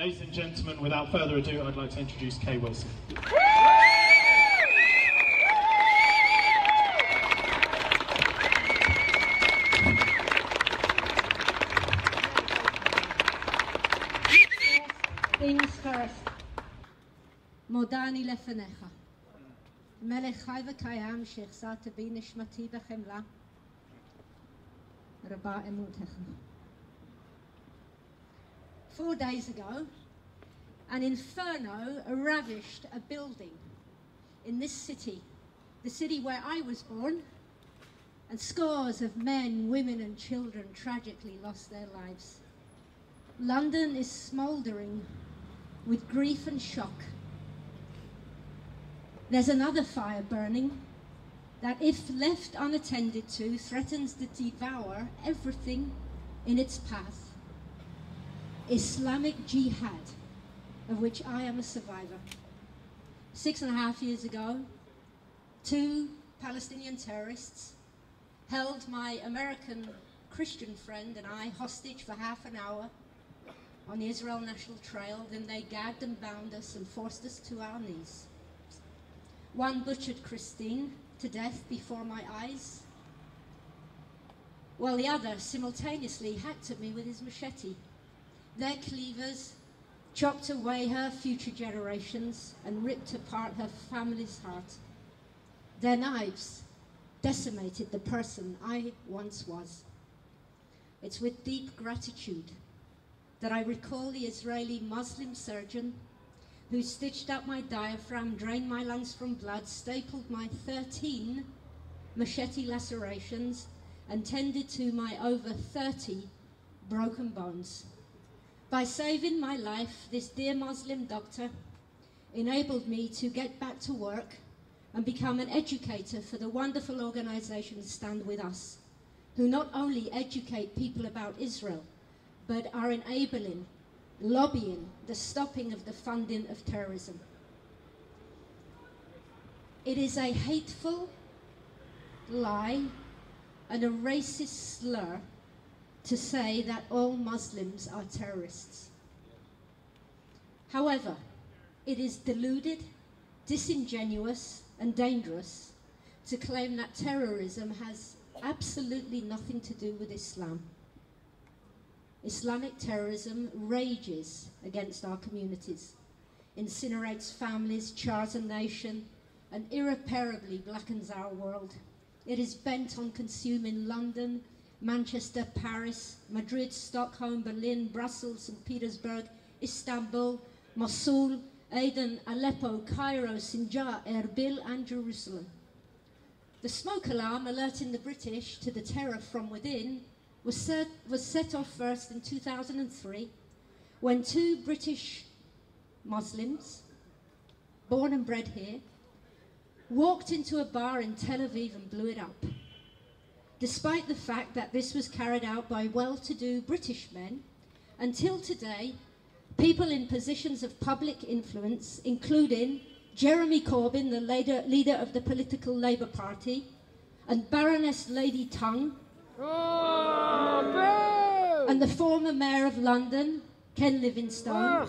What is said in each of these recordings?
Ladies and gentlemen, without further ado, I'd like to introduce Kay Wilson. Things first. Modani lefanecha. Melech chai v'kayam shechsat bi nishmati b'chemla. Rabba emutecha. 4 days ago, an inferno ravished a building in this city, the city where I was born, and scores of men, women and children tragically lost their lives. London is smouldering with grief and shock. There's another fire burning that, if left unattended to, threatens to devour everything in its path. Islamic jihad, of which I am a survivor. 6.5 years ago, 2 Palestinian terrorists held my American Christian friend and I hostage for half an hour on the Israel National Trail. Then they gagged and bound us and forced us to our knees. One butchered Christine to death before my eyes, while the other simultaneously hacked at me with his machete. Their cleavers chopped away her future generations and ripped apart her family's heart. Their knives decimated the person I once was. It's with deep gratitude that I recall the Israeli Muslim surgeon who stitched up my diaphragm, drained my lungs from blood, stapled my 13 machete lacerations, and tended to my over 30 broken bones. By saving my life, this dear Muslim doctor enabled me to get back to work and become an educator for the wonderful organization Stand With Us, who not only educate people about Israel, but are enabling, lobbying the stopping of the funding of terrorism. It is a hateful lie and a racist slur to say that all Muslims are terrorists. However, it is deluded, disingenuous, and dangerous to claim that terrorism has absolutely nothing to do with Islam. Islamic terrorism rages against our communities, incinerates families, chars a nation, and irreparably blackens our world. It is bent on consuming London, Manchester, Paris, Madrid, Stockholm, Berlin, Brussels, St. Petersburg, Istanbul, Mosul, Aden, Aleppo, Cairo, Sinjar, Erbil, and Jerusalem. The smoke alarm alerting the British to the terror from within was set off first in 2003 when 2 British Muslims, born and bred here, walked into a bar in Tel Aviv and blew it up. Despite the fact that this was carried out by well-to-do British men, until today, people in positions of public influence, including Jeremy Corbyn, the leader of the political Labour Party, and Baroness Lady Tongue, and the former Mayor of London, Ken Livingstone,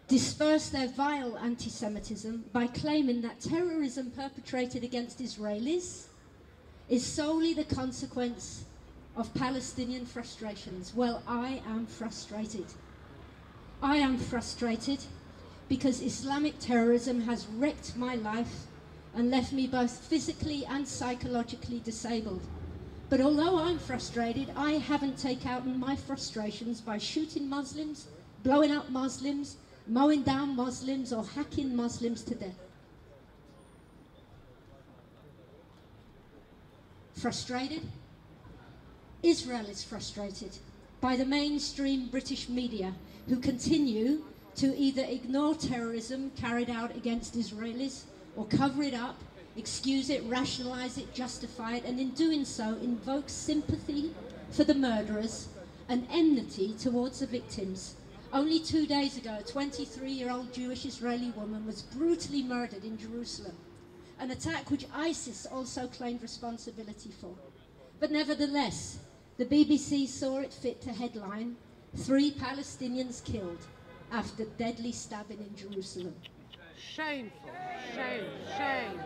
disperse their vile anti-Semitism by claiming that terrorism perpetrated against Israelis is solely the consequence of Palestinian frustrations. Well, I am frustrated. I am frustrated because Islamic terrorism has wrecked my life and left me both physically and psychologically disabled. But although I'm frustrated, I haven't taken out my frustrations by shooting Muslims, blowing up Muslims, mowing down Muslims, or hacking Muslims to death. Frustrated? Israel is frustrated by the mainstream British media, who continue to either ignore terrorism carried out against Israelis or cover it up, excuse it, rationalize it, justify it, and in doing so invoke sympathy for the murderers and enmity towards the victims. Only 2 days ago, a 23-year-old Jewish Israeli woman was brutally murdered in Jerusalem, an attack which ISIS also claimed responsibility for. But nevertheless, the BBC saw it fit to headline, 3 Palestinians killed after deadly stabbing in Jerusalem. Shameful, shame, shame,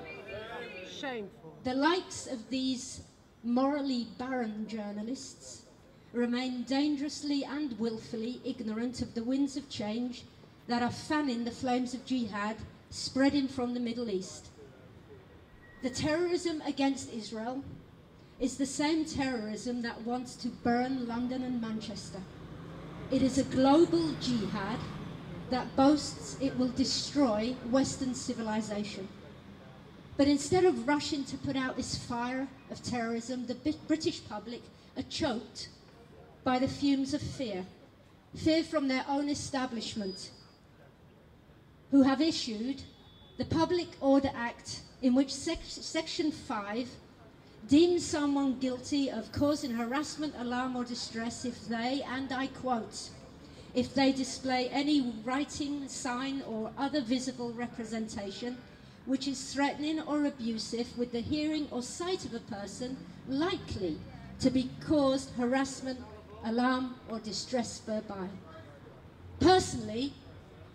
shameful. The likes of these morally barren journalists remain dangerously and willfully ignorant of the winds of change that are fanning the flames of jihad spreading from the Middle East. The terrorism against Israel is the same terrorism that wants to burn London and Manchester. It is a global jihad that boasts it will destroy Western civilization. But instead of rushing to put out this fire of terrorism, the British public are choked by the fumes of fear. Fear from their own establishment, who have issued the Public Order Act, in which Section 5 deems someone guilty of causing harassment, alarm or distress if they, and I quote, if they display any writing, sign or other visible representation which is threatening or abusive with the hearing or sight of a person likely to be caused harassment, alarm or distress thereby. Personally,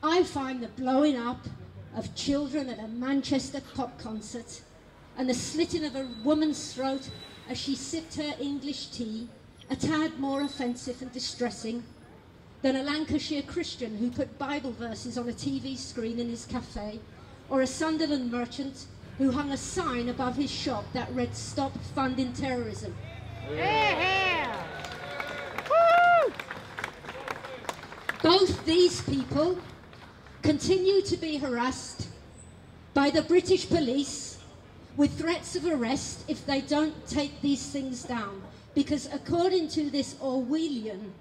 I find the blowing up of children at a Manchester pop concert and the slitting of a woman's throat as she sipped her English tea a tad more offensive and distressing than a Lancashire Christian who put Bible verses on a TV screen in his cafe, or a Sunderland merchant who hung a sign above his shop that read "Stop Funding Terrorism." Yeah. Woo! Both these people continue to be harassed by the British police with threats of arrest if they don't take these things down, because according to this Orwellian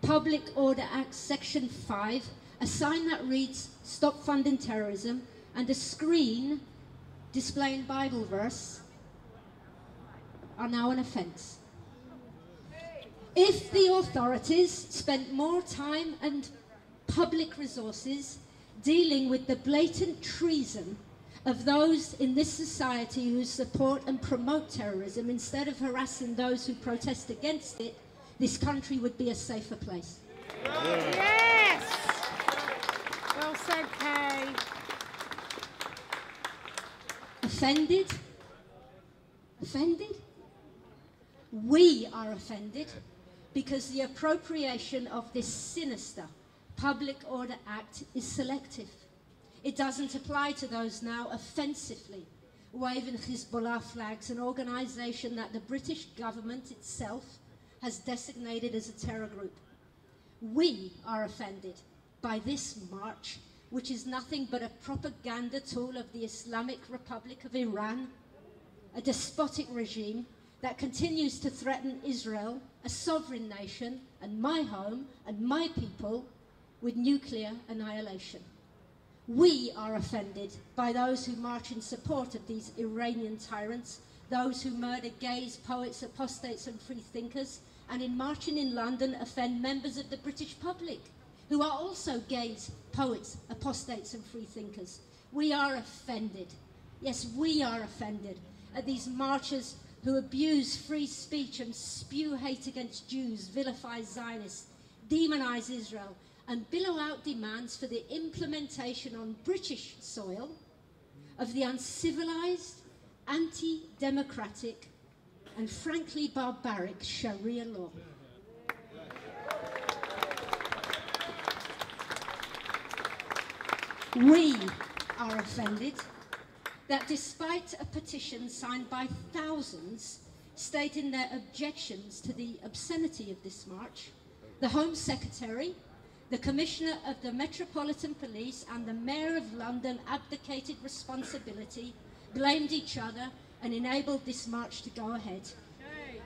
Public Order Act Section 5, a sign that reads "Stop Funding Terrorism" and a screen displaying Bible verse are now an offence. If the authorities spent more time and public resources dealing with the blatant treason of those in this society who support and promote terrorism instead of harassing those who protest against it, this country would be a safer place. Yes! Well said, Kay. Offended? Offended? We are offended because the appropriation of this sinister Public Order Act is selective. It doesn't apply to those now offensively waving Hezbollah flags, an organisation that the British government itself has designated as a terror group. We are offended by this march, which is nothing but a propaganda tool of the Islamic Republic of Iran, a despotic regime that continues to threaten Israel, a sovereign nation, and my home and my people with nuclear annihilation. We are offended by those who march in support of these Iranian tyrants, those who murder gays, poets, apostates and free thinkers, and in marching in London offend members of the British public, who are also gays, poets, apostates and free thinkers. We are offended. Yes, we are offended at these marchers who abuse free speech and spew hate against Jews, vilify Zionists, demonize Israel, and billow out demands for the implementation on British soil of the uncivilized, anti-democratic, and frankly barbaric Sharia law. We are offended that despite a petition signed by thousands stating their objections to the obscenity of this march, the Home Secretary, the Commissioner of the Metropolitan Police and the Mayor of London abdicated responsibility, blamed each other and enabled this march to go ahead.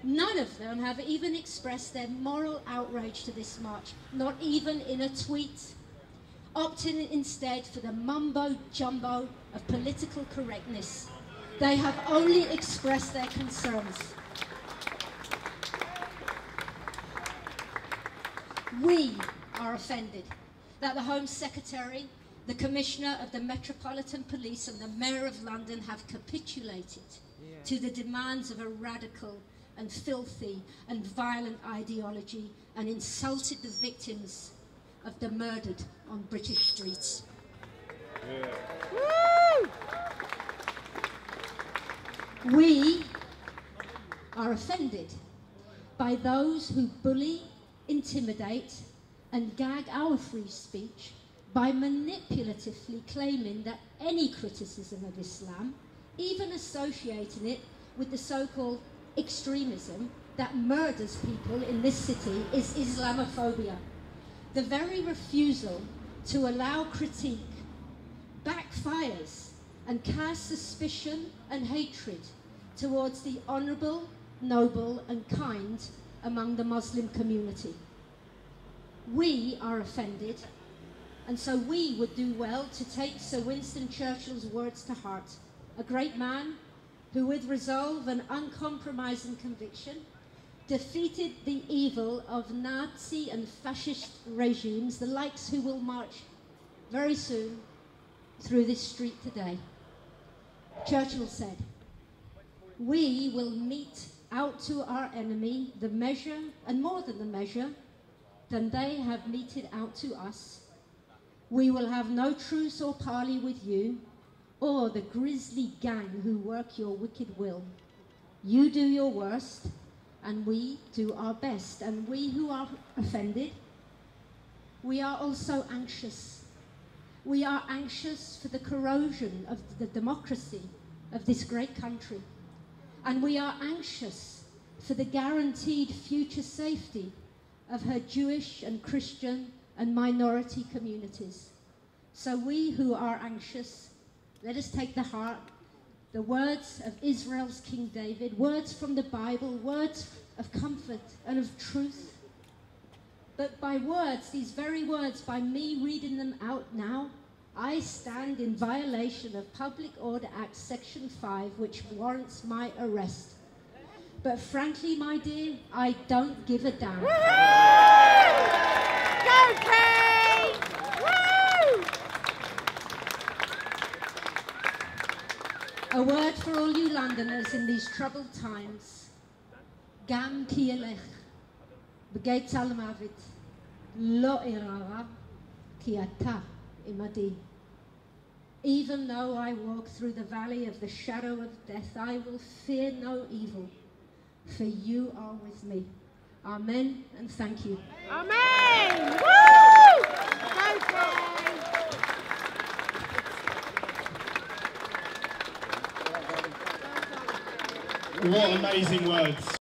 None of them have even expressed their moral outrage to this march, not even in a tweet, opting instead for the mumbo-jumbo of political correctness. They have only expressed their concerns. We are offended that the Home Secretary, the Commissioner of the Metropolitan Police and the Mayor of London have capitulated to the demands of a radical and filthy and violent ideology and insulted the victims of the murdered on British streets. Woo! We are offended by those who bully, intimidate, and gag our free speech by manipulatively claiming that any criticism of Islam, even associating it with the so-called extremism that murders people in this city, is Islamophobia. The very refusal to allow critique backfires and casts suspicion and hatred towards the honourable, noble and kind among the Muslim community. We are offended, and so we would do well to take Sir Winston Churchill's words to heart, a great man who with resolve and uncompromising conviction defeated the evil of Nazi and fascist regimes, the likes who will march very soon through this street today. Churchill said, "We will mete out to our enemy the measure, and more than the measure, than they have meted out to us. We will have no truce or parley with you, or the grisly gang who work your wicked will. You do your worst, and we do our best. And we who are offended, we are also anxious. We are anxious for the corrosion of the democracy of this great country. And we are anxious for the guaranteed future safety of her Jewish and Christian and minority communities. So we who are anxious, let us take to heart the words of Israel's King David, words from the Bible, words of comfort and of truth. But by words, these very words, by me reading them out now, I stand in violation of Public Order Act Section 5, which warrants my arrest. But frankly, my dear, I don't give a damn." Go, Kay! Woo! A word for all you Londoners in these troubled times. Gam ki elech, b'geit salmavit, lo irara, ki ata imadi. Even though I walk through the valley of the shadow of death, I will fear no evil, for you are with me. Amen, and thank you. Amen! Woo! Go, Kay! What amazing words.